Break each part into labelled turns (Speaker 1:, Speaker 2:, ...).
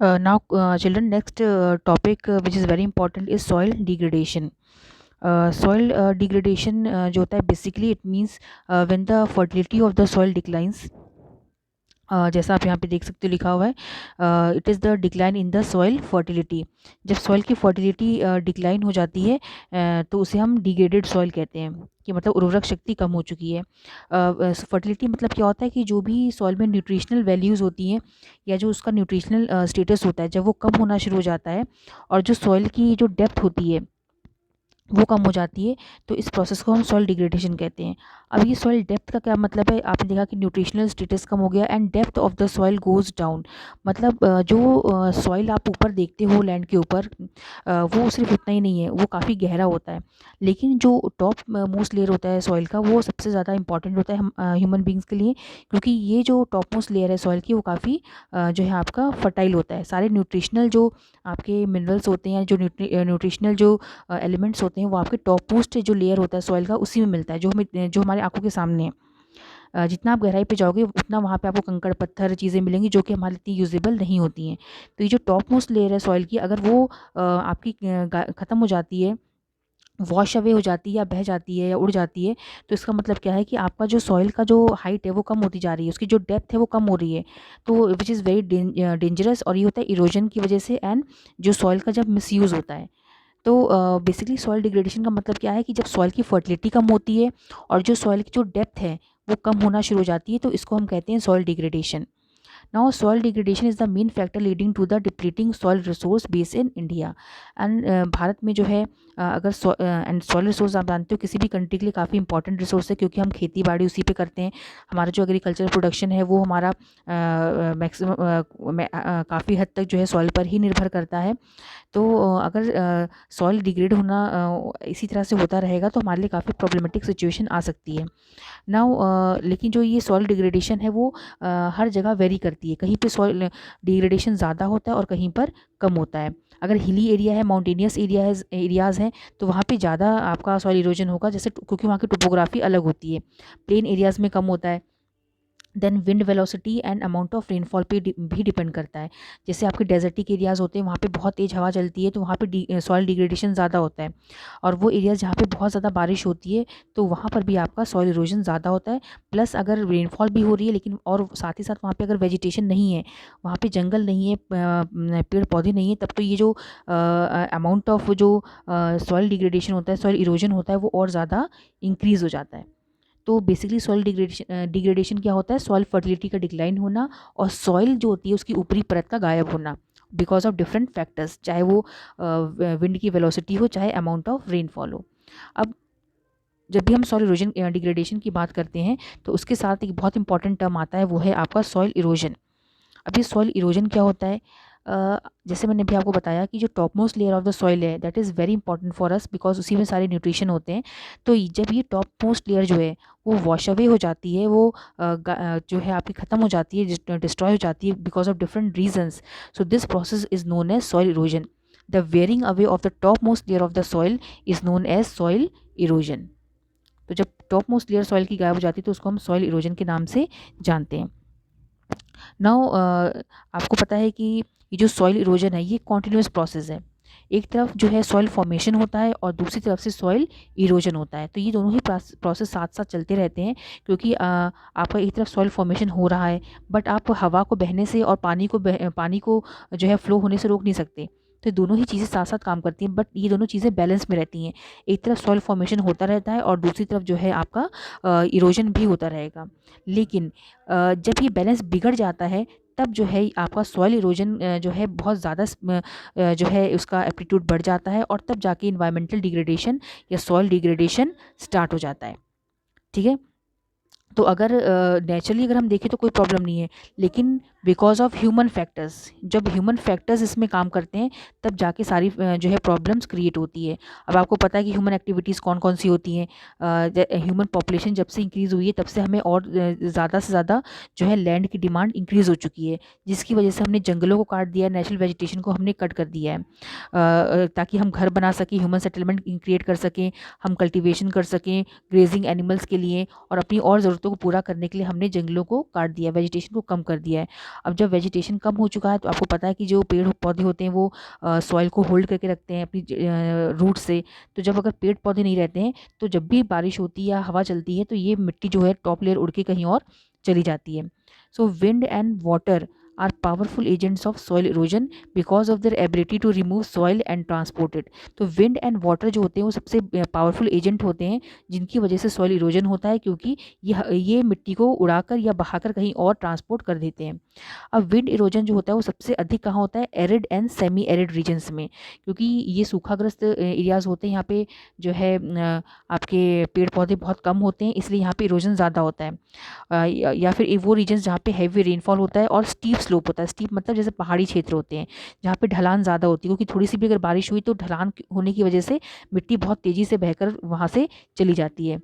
Speaker 1: Now, children, next topic which is very important is soil degradation. Soil degradation जो होता है basically it means when the fertility of the soil declines. जैसा आप यहाँ पे देख सकते हो लिखा हुआ है it is the decline in the soil fertility. जब सॉइल की फर्टिलिटी डिक्लाइन हो जाती है तो उसे हम डिग्रेडेड सॉइल कहते हैं कि मतलब उर्वरक शक्ति कम हो चुकी है। फर्टिलिटी मतलब क्या होता है कि जो भी सॉइल में न्यूट्रिशनल वैल्यूज़ होती हैं या जो उसका न्यूट्रिशनल स्टेटस होता है जब वो कम होना शुरू हो जाता है और जो सॉइल की जो डेप्थ होती है वो कम हो जाती है, तो इस प्रोसेस को हम सॉइल डिग्रेडेशन कहते हैं। अब ये सॉइल डेप्थ का क्या मतलब है, आपने देखा कि न्यूट्रिशनल स्टेटस कम हो गया and depth of the soil goes down. मतलब जो सॉइल आप ऊपर देखते हो लैंड के ऊपर वो सिर्फ उतना ही नहीं है, वो काफ़ी गहरा होता है। लेकिन जो टॉप मोस्ट लेयर होता है सॉइल का वो सबसे ज़्यादा इंपॉर्टेंट होता है हम ह्यूमन बींग्स के लिए, क्योंकि ये जो टॉप मोस्ट लेयर है सॉइल की वो काफ़ी जो है आपका फर्टाइल होता है। सारे न्यूट्रिशनल जो आपके मिनरल्स होते हैं, जो न्यूट्रिशनल जो एलिमेंट्स होते हैं वो आपके टॉप मोस्ट जो लेयर होता है सॉइल का उसी में मिलता है, जो हमारे आंखों के सामने है। जितना आप गहराई पे जाओगे उतना वहाँ पे आपको कंकड़ पत्थर चीज़ें मिलेंगी जो कि हमारे इतनी यूजेबल नहीं होती हैं। तो ये जो टॉप मोस्ट लेयर है सॉइल की अगर वो आपकी ख़त्म हो जाती है, वॉश अवे हो जाती है या बह जाती है या उड़ जाती है, तो इसका मतलब क्या है कि आपका जो सॉइल का जो हाइट है वो कम होती जा रही है, उसकी जो डेप्थ है वो कम हो रही है। तो विच इज़ वेरी डेंजरस, और ये होता है इरोजन की वजह से एंड जो सॉइल का जब मिसयूज़ होता है। तो बेसिकली सॉइल डिग्रेडेशन का मतलब क्या है कि जब सॉइल की फर्टिलिटी कम होती है और जो सॉइल की जो डेप्थ है वो कम होना शुरू हो जाती है, तो इसको हम कहते हैं soil degradation. Now, soil degradation is the main factor leading to the depleting soil resource base in India. And Bharat में जो है अगर एंड सॉइल रिसोर्स आप जानते हो किसी भी कंट्री के लिए काफ़ी इंपॉर्टेंट रिसोर्स है, क्योंकि हम खेती बाड़ी उसी पे करते हैं। हमारा जो एग्रीकल्चर प्रोडक्शन है वो हमारा मैक्सिमम काफ़ी हद तक जो है सॉइल पर ही निर्भर करता है। तो अगर सॉइल डिग्रेड होना इसी तरह से होता रहेगा तो हमारे लिए काफ़ी प्रॉब्लमेटिक सिचुएशन आ सकती है। नाउ लेकिन जो ये सॉइल डिग्रेडेशन है वो हर जगह वेरी करती है, कहीं पे सॉइल डिग्रेडेशन ज़्यादा होता है और कहीं पर कम होता है। अगर हिली एरिया है, माउंटेनियस एरियाज़ हैं, तो वहाँ पे ज़्यादा आपका सॉइल इरोजन होगा, जैसे क्योंकि वहाँ की टोपोग्राफी अलग होती है। प्लेन एरियाज़ में कम होता है। Then wind velocity and amount of rainfall पे भी डिपेंड करता है। जैसे आपके डेजर्टिक एरियाज़ होते हैं वहाँ पे बहुत तेज़ हवा चलती है, तो वहाँ पे सॉइल डिग्रेडेशन ज़्यादा होता है। और वो एरियाज़ जहाँ पे बहुत ज़्यादा बारिश होती है तो वहाँ पर भी आपका सॉइल इरोजन ज़्यादा होता है। प्लस अगर रेनफॉल भी हो रही है लेकिन और साथ ही साथ वहाँ पे अगर वेजिटेशन नहीं है, वहाँ पे जंगल नहीं है, पेड़ पौधे नहीं है, तब तो ये जो अमाउंट ऑफ जो सॉइल डिग्रेडेशन होता है, सॉइल इरोजन होता है, वो और ज़्यादा इंक्रीज़ हो जाता है। तो बेसिकली सॉइल डिग्रेडेशन क्या होता है, सॉइल फर्टिलिटी का डिक्लाइन होना और सॉइल जो होती है उसकी ऊपरी परत का गायब होना बिकॉज ऑफ डिफरेंट फैक्टर्स, चाहे वो विंड की वेलोसिटी हो चाहे अमाउंट ऑफ रेनफॉल हो। अब जब भी हम सॉइल इरोजन डिग्रेडेशन की बात करते हैं तो उसके साथ एक बहुत इंपॉर्टेंट टर्म आता है, वो है आपका सॉइल इरोजन। अब ये सॉइल इरोजन क्या होता है, जैसे मैंने भी आपको बताया कि जो top most layer of the soil है that is very important for us because उसी में सारे न्यूट्रिशन होते हैं। तो जब ये टॉप मोस्ट लेयर जो है वो वॉश अवे हो जाती है, वो जो है आपकी ख़त्म हो जाती है, डिस्ट्रॉय हो जाती है because of different reasons. So this process is known as soil erosion. The wearing away of the top most layer of the soil is known as soil erosion. तो जब टॉप मोस्ट लेयर सॉइल की गायब हो जाती है तो उसको हम सॉइल इरोजन के नाम से जानते हैं। नाउ आपको पता है कि ये जो सॉइल इरोजन है ये कॉन्टिन्यूस प्रोसेस है। एक तरफ जो है सॉइल फॉर्मेशन होता है और दूसरी तरफ से सॉइल इरोजन होता है, तो ये दोनों ही प्रोसेस साथ साथ चलते रहते हैं, क्योंकि आपका एक तरफ सॉइल फॉर्मेशन हो रहा है बट आप हवा को बहने से और पानी को जो है फ्लो होने से रोक नहीं सकते। तो दोनों ही चीज़ें साथ साथ काम करती हैं, बट ये दोनों चीज़ें बैलेंस में रहती हैं। एक तरफ सॉइल फॉर्मेशन होता रहता है और दूसरी तरफ जो है आपका इरोजन भी होता रहेगा। लेकिन जब ये बैलेंस बिगड़ जाता है तब जो है आपका सॉइल इरोजन जो है बहुत ज़्यादा जो है उसका एप्टीट्यूड बढ़ जाता है और तब जाके इन्वायरमेंटल डिग्रेडेशन या सॉइल डिग्रेडेशन स्टार्ट हो जाता है। ठीक है, तो अगर नेचुरली अगर हम देखें तो कोई प्रॉब्लम नहीं है, लेकिन बिकॉज ऑफ ह्यूमन फैक्टर्स, जब ह्यूमन फैक्टर्स इसमें काम करते हैं तब जाके सारी जो है प्रॉब्लम्स क्रिएट होती है। अब आपको पता है कि ह्यूमन एक्टिविटीज़ कौन कौन सी होती हैं। ह्यूमन पॉपुलेशन जब से इंक्रीज़ हुई है तब से हमें और ज़्यादा से ज़्यादा जो है लैंड की डिमांड इंक्रीज़ हो चुकी है, जिसकी वजह से हमने जंगलों को काट दिया है, नेचुरल वेजिटेशन को हमने कट कर दिया है ताकि हम घर बना सकें, ह्यूमन सेटलमेंट क्रिएट कर सकें, हम कल्टिवेशन कर सकें ग्रेजिंग एनिमल्स के लिए, और अपनी और ज़रूरतों को पूरा करने के लिए हमने जंगलों को काट दिया, वेजिटेशन को कम कर दिया है। अब जब वेजिटेशन कम हो चुका है तो आपको पता है कि जो पेड़ पौधे होते हैं वो सॉइल को होल्ड करके रखते हैं अपनी रूट से। तो जब अगर पेड़ पौधे नहीं रहते हैं तो जब भी बारिश होती है या हवा चलती है तो ये मिट्टी जो है टॉप लेयर उड़ के कहीं और चली जाती है। So wind and water are powerful agents of soil erosion because of their ability to remove soil and transport it। तो विंड एंड वाटर जो होते हैं वो सबसे पावरफुल एजेंट होते हैं जिनकी वजह से सॉइल इरोजन होता है, क्योंकि ये मिट्टी को उड़ाकर या बहाकर कहीं और ट्रांसपोर्ट कर देते हैं। अब विंड इरोजन जो होता है वो सबसे अधिक कहाँ होता है? Arid and semi arid regions में, क्योंकि ये सूखाग्रस्त एरियाज होते हैं। यहाँ पे जो है आपके पेड़ पौधे बहुत कम होते हैं, इसलिए यहाँ पे इरोजन ज़्यादा होता है। या फिर वो रीजन्स जहाँ पे हैवी रेनफॉल होता है और स्टीप स्लोप होता है। स्टीप मतलब जैसे पहाड़ी क्षेत्र होते हैं जहाँ पे ढलान ज़्यादा होती है, क्योंकि थोड़ी सी भी अगर बारिश हुई तो ढलान होने की वजह से मिट्टी बहुत तेज़ी से बहकर वहाँ से चली जाती है।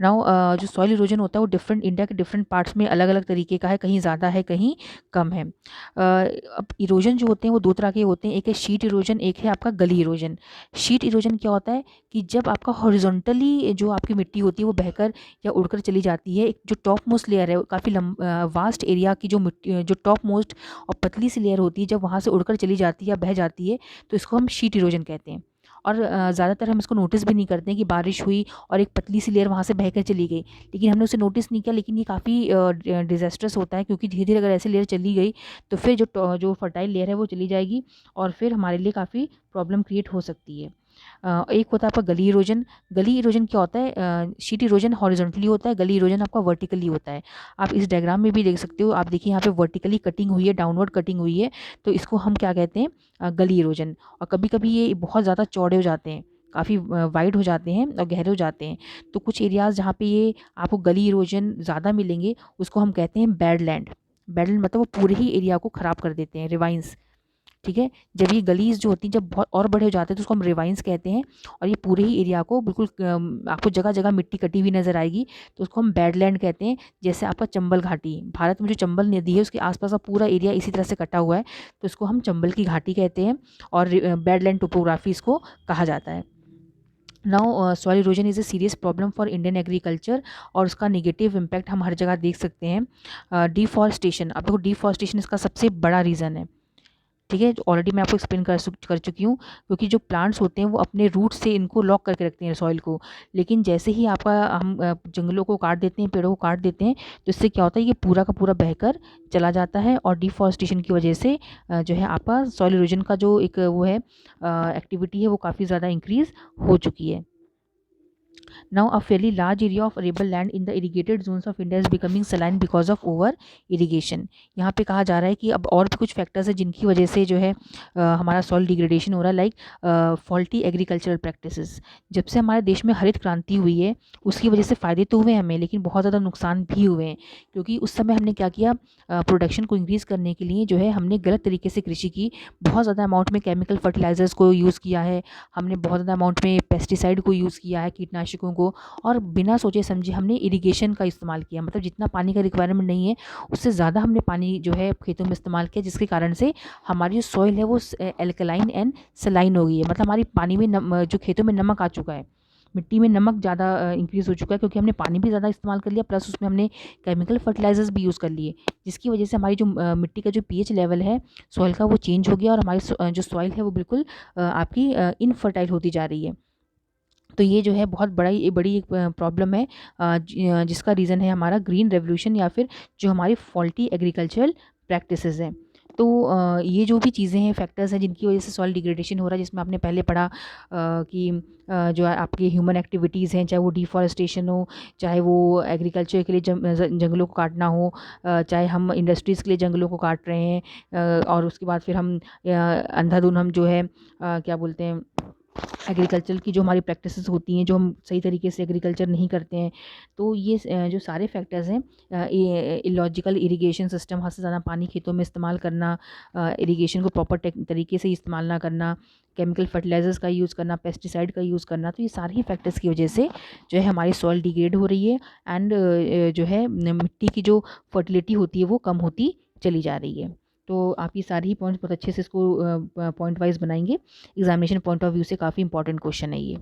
Speaker 1: नाउ जो सॉइल इरोजन होता है वो डिफरेंट इंडिया के डिफरेंट पार्ट्स में अलग अलग तरीके का है, कहीं ज़्यादा है कहीं कम है। अब इरोजन जो होते हैं वो दो तरह के होते हैं, एक है शीट इरोजन, एक है आपका गली इरोजन। शीट इरोजन क्या होता है कि जब आपका हॉरिजॉन्टली जो आपकी मिट्टी होती है वो बहकर या उड़कर चली जाती है, एक जो टॉप मोस्ट लेयर है काफ़ी वास्ट एरिया की जो मिट्टी जो टॉप मोस्ट और पतली सी लेयर होती है, जब वहाँ से उड़कर चली जाती है या बह जाती है तो इसको हम शीट इरोजन कहते हैं। और ज़्यादातर हम इसको नोटिस भी नहीं करते हैं कि बारिश हुई और एक पतली सी लेयर वहाँ से बहकर चली गई, लेकिन हमने उसे नोटिस नहीं किया। लेकिन ये काफ़ी डिज़ास्ट्रस होता है, क्योंकि धीरे धीरे अगर ऐसी लेयर चली गई तो फिर जो फर्टाइल लेयर है वो चली जाएगी और फिर हमारे लिए काफ़ी प्रॉब्लम क्रिएट हो सकती है। एक होता है आपका गली इरोजन। गली इरोजन क्या होता है? शीट इरोजन हॉरिजॉन्टली होता है, गली इरोजन आपका वर्टिकली होता है। आप इस डायग्राम में भी देख सकते हो, आप देखिए यहाँ पे वर्टिकली कटिंग हुई है, डाउनवर्ड कटिंग हुई है, तो इसको हम क्या कहते हैं? गली इरोजन। और कभी कभी ये बहुत ज़्यादा चौड़े हो जाते हैं, काफ़ी वाइड हो जाते हैं और गहरे हो जाते हैं। तो कुछ एरियाज़ जहाँ पे ये आपको गली इरोजन ज़्यादा मिलेंगे उसको हम कहते हैं बैडलैंड। बैडलैंड मतलब वो पूरे ही एरिया को ख़राब कर देते हैं, रिवाइंस। ठीक है, जब ये गलीज जो होती हैं जब बहुत और बड़े हो जाते हैं तो उसको हम रिवाइंस कहते हैं, और ये पूरे ही एरिया को बिल्कुल आपको जगह जगह मिट्टी कटी हुई नजर आएगी तो उसको हम बैडलैंड कहते हैं। जैसे आपका चंबल घाटी, भारत में जो चंबल नदी है उसके आसपास का पूरा एरिया इसी तरह से कटा हुआ है, तो इसको हम चंबल की घाटी कहते हैं और बैडलैंड टोपोग्राफी इसको कहा जाता है। Now soil erosion is a serious problem for Indian agriculture, और उसका निगेटिव इम्पैक्ट हम हर जगह देख सकते हैं। डिफॉरेस्टेशन, अब देखो डिफॉरेस्टेशन इसका सबसे बड़ा रीज़न है। ठीक है, ऑलरेडी मैं आपको एक्सप्लेन कर चुकी हूँ, क्योंकि जो प्लांट्स होते हैं वो अपने रूट से इनको लॉक करके रखते हैं सॉइल को, लेकिन जैसे ही हम जंगलों को काट देते हैं, पेड़ों को काट देते हैं, तो इससे क्या होता है ये पूरा का पूरा बहकर चला जाता है, और डिफॉरेस्टेशन की वजह से जो है आपका सॉइल इरोजन का जो एक वो है एक्टिविटी है वो काफ़ी ज़्यादा इंक्रीज़ हो चुकी है। Now, a fairly large area of arable land in the irrigated zones of India is becoming saline because of over irrigation। यहाँ पे कहा जा रहा है कि अब और भी कुछ फैक्टर्स है जिनकी वजह से जो है हमारा सॉइल डिग्रेडेशन हो रहा है, लाइक फॉल्टी एग्रीकल्चरल प्रैक्टिसेस। जब से हमारे देश में हरित क्रांति हुई है उसकी वजह से फ़ायदे तो हुए हमें, लेकिन बहुत ज़्यादा नुकसान भी हुए हैं, क्योंकि उस समय हमने क्या किया, प्रोडक्शन को इंक्रीज़ करने के लिए जो है हमने गलत तरीके से कृषि की, बहुत ज़्यादा अमाउंट में केमिकल फर्टिलाइजर्स को यूज़ किया है, हमने बहुत ज़्यादा अमाउंट में पेस्टिसाइड को यूज़ किया है, कीटनाशकों को, और बिना सोचे समझे हमने इरिगेशन का इस्तेमाल किया, मतलब जितना पानी का रिक्वायरमेंट नहीं है उससे ज़्यादा हमने पानी जो है खेतों में इस्तेमाल किया, जिसके कारण से हमारी जो सॉइल है वो एल्कलाइन एंड सलाइन हो गई है, मतलब हमारी पानी में जो खेतों में नमक आ चुका है, मिट्टी में नमक ज़्यादा इंक्रीज़ हो चुका है, क्योंकि हमने पानी भी ज़्यादा इस्तेमाल कर लिया, प्लस उसमें हमने केमिकल फर्टिलाइजर्स भी यूज़ कर लिए, जिसकी वजह से हमारी जो मिट्टी का जो पीएच लेवल है सॉइल का वो चेंज हो गया, और हमारी जो सॉइल है वो बिल्कुल आपकी इनफर्टाइल होती जा रही है। तो ये जो है बहुत बड़ी एक प्रॉब्लम है, जिसका रीज़न है हमारा ग्रीन रेवोल्यूशन या फिर जो हमारी फॉल्टी एग्रीकल्चरल प्रैक्टिसेस हैं। तो ये जो भी चीज़ें हैं, फैक्टर्स हैं जिनकी वजह से सॉइल डिग्रेडेशन हो रहा है, जिसमें आपने पहले पढ़ा कि जो आपकी ह्यूमन एक्टिविटीज़ हैं, चाहे वो डिफॉरेस्टेशन हो, चाहे वो एग्रीकल्चर के लिए जंगलों को काटना हो, चाहे हम इंडस्ट्रीज़ के लिए जंगलों को काट रहे हैं, और उसके बाद फिर हम अंधाधुंध हम जो है क्या बोलते हैं, एग्रीकल्चर की जो हमारी प्रैक्टिसेस होती हैं, जो हम सही तरीके से एग्रीकल्चर नहीं करते हैं, तो ये जो सारे फैक्टर्स हैं, इलॉजिकल इरिगेशन सिस्टम, हद से ज़्यादा पानी खेतों में इस्तेमाल करना, इरिगेशन को प्रॉपर तरीके से इस्तेमाल ना करना, केमिकल फर्टिलाइजर्स का यूज़ करना, पेस्टिसाइड का यूज़ करना, तो ये सारे ही फैक्टर्स की वजह से जो है हमारी सॉइल डिग्रेड हो रही है, एंड जो है मिट्टी की जो फर्टिलिटी होती है वो कम होती चली जा रही है। तो आप ये सारे ही पॉइंट्स बहुत अच्छे से इसको पॉइंट वाइज बनाएंगे, एग्जामिनेशन पॉइंट ऑफ व्यू से काफ़ी इंपॉर्टेंट क्वेश्चन है ये।